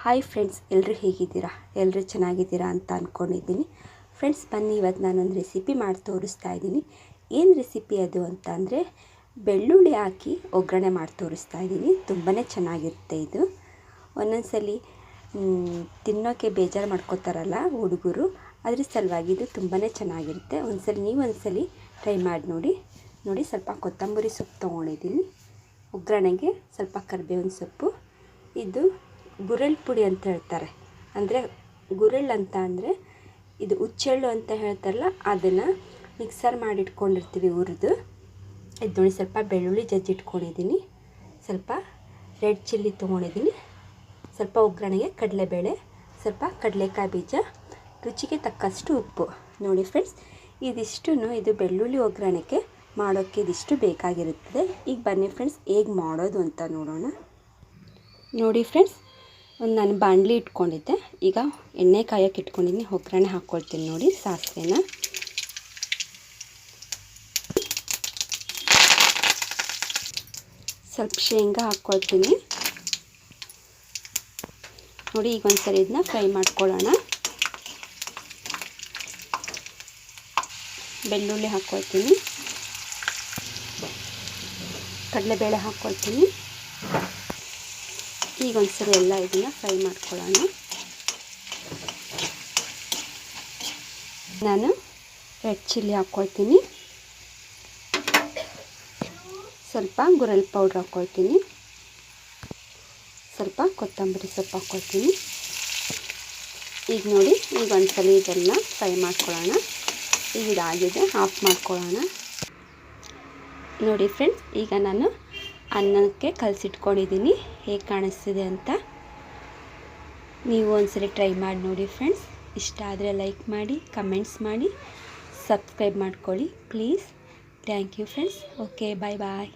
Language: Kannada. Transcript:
ಹಾಯ್ ಫ್ರೆಂಡ್ಸ್, ಎಲ್ಲರೂ ಹೇಗಿದ್ದೀರಾ? ಎಲ್ಲರೂ ಚೆನ್ನಾಗಿದ್ದೀರಾ ಅಂತ ಅಂದ್ಕೊಂಡಿದ್ದೀನಿ. ಫ್ರೆಂಡ್ಸ್, ಬನ್ನಿ ಇವತ್ತು ನಾನೊಂದು ರೆಸಿಪಿ ಮಾಡಿ ತೋರಿಸ್ತಾ ಇದ್ದೀನಿ. ಏನು ರೆಸಿಪಿ ಅದು ಅಂತ ಅಂದರೆ, ಬೆಳ್ಳುಳ್ಳಿ ಹಾಕಿ ಒಗ್ಗರಣೆ ಮಾಡಿ ತೋರಿಸ್ತಾ ಇದ್ದೀನಿ. ತುಂಬಾ ಚೆನ್ನಾಗಿರುತ್ತೆ ಇದು. ಒಂದೊಂದ್ಸಲಿ ತಿನ್ನೋಕ್ಕೆ ಬೇಜಾರು ಮಾಡ್ಕೋತಾರಲ್ಲ ಹುಡುಗರು, ಅದ್ರ ಸಲುವಾಗಿ ಇದು ತುಂಬಾ ಚೆನ್ನಾಗಿರುತ್ತೆ. ಒಂದ್ಸಲಿ ಟ್ರೈ ಮಾಡಿ ನೋಡಿ. ಸ್ವಲ್ಪ ಕೊತ್ತಂಬರಿ ಸೊಪ್ಪು ತೊಗೊಂಡಿದ್ದೀನಿ. ಒಗ್ಗರಣೆಗೆ ಸ್ವಲ್ಪ ಕರಿಬೇವಿನ ಸೊಪ್ಪು. ಇದು ಗುರೆಳ್ ಪುಡಿ ಅಂತ ಹೇಳ್ತಾರೆ. ಅಂದರೆ ಗುರೆಳ್ ಅಂತ ಅಂದರೆ ಇದು ಹುಚ್ಚೆಳ್ಳು ಅಂತ ಹೇಳ್ತಾರಲ್ಲ, ಅದನ್ನು ಮಿಕ್ಸರ್ ಮಾಡಿ ಇಟ್ಕೊಂಡಿರ್ತೀವಿ ಹುರಿದು. ಇದು ನೋಡಿ, ಸ್ವಲ್ಪ ಬೆಳ್ಳುಳ್ಳಿ ಜಜ್ಜಿಟ್ಕೊಂಡಿದ್ದೀನಿ, ಸ್ವಲ್ಪ ರೆಡ್ ಚಿಲ್ಲಿ ತೊಗೊಂಡಿದ್ದೀನಿ, ಸ್ವಲ್ಪ ಒಗ್ಗರಣೆಗೆ ಕಡಲೆಬೇಳೆ, ಸ್ವಲ್ಪ ಕಡಲೆಕಾಯಿ ಬೀಜ, ರುಚಿಗೆ ತಕ್ಕಷ್ಟು ಉಪ್ಪು. ನೋಡಿ ಫ್ರೆಂಡ್ಸ್, ಇದು ಬೆಳ್ಳುಳ್ಳಿ ಒಗ್ಗರಣೆಗೆ ಮಾಡೋಕ್ಕೆ ಇದಿಷ್ಟು ಬೇಕಾಗಿರುತ್ತದೆ. ಈಗ ಬನ್ನಿ ಫ್ರೆಂಡ್ಸ್, ಹೇಗೆ ಮಾಡೋದು ಅಂತ ನೋಡೋಣ. ನೋಡಿ ಫ್ರೆಂಡ್ಸ್, ನಾನು ಬಾಣಲಿ ಇಟ್ಕೊಂಡಿದ್ದೆ. ಈಗ ಎಣ್ಣೆ ಕಾಯೋಕ್ಕೆ ಇಟ್ಕೊಂಡಿದ್ದೀನಿ. ಒಗ್ಗರಣೆ ಹಾಕ್ಕೊಳ್ತೀನಿ. ನೋಡಿ, ಸಾಸಿವೆನ, ಸ್ವಲ್ಪ ಶೇಂಗಾ ಹಾಕ್ಕೊಳ್ತೀನಿ. ನೋಡಿ, ಈಗ ಒಂದ್ಸರಿ ಇದನ್ನ ಫ್ರೈ ಮಾಡ್ಕೊಳ್ಳೋಣ. ಬೆಳ್ಳುಳ್ಳಿ ಹಾಕ್ಕೊಳ್ತೀನಿ, ಕಡಲೆಬೇಳೆ ಹಾಕ್ಕೊಳ್ತೀನಿ. ಈಗ ಒಂದ್ಸರಿ ಎಲ್ಲ ಇದನ್ನು ಫ್ರೈ ಮಾಡ್ಕೊಳ್ಳೋಣ. ನಾನು ರೆಡ್ ಚಿಲ್ಲಿ ಹಾಕ್ಕೊಳ್ತೀನಿ, ಸ್ವಲ್ಪ ಗುರೆಳ್ ಪೌಡ್ರ್ ಹಾಕ್ಕೊಳ್ತೀನಿ, ಸ್ವಲ್ಪ ಕೊತ್ತಂಬರಿ ಸೊಪ್ಪು ಹಾಕ್ಕೊಳ್ತೀನಿ. ಈಗ ನೋಡಿ, ಈಗ ಒಂದ್ಸಲಿ ಇದೆಲ್ಲ ಫ್ರೈ ಮಾಡ್ಕೊಳ್ಳೋಣ. ಈಗ ಇದಾಗಿದೆ, ಆಫ್ ಮಾಡ್ಕೊಳ್ಳೋಣ. ನೋಡಿ ಫ್ರೆಂಡ್ಸ್, ಈಗ ನಾನು ಅನ್ನಕ್ಕೆ ಕಲಸಿಟ್ಕೊಂಡಿದ್ದೀನಿ. ಹೇಗೆ ಕಾಣಿಸ್ತಿದೆ ಅಂತ ನೀವು ಒಂದ್ಸರಿ ಟ್ರೈ ಮಾಡಿ ನೋಡಿ ಫ್ರೆಂಡ್ಸ್. ಇಷ್ಟ ಆದರೆ ಲೈಕ್ ಮಾಡಿ, ಕಮೆಂಟ್ಸ್ ಮಾಡಿ, ಸಬ್ಸ್ಕ್ರೈಬ್ ಮಾಡ್ಕೊಳ್ಳಿ please. Thank you friends. Okay, bye bye.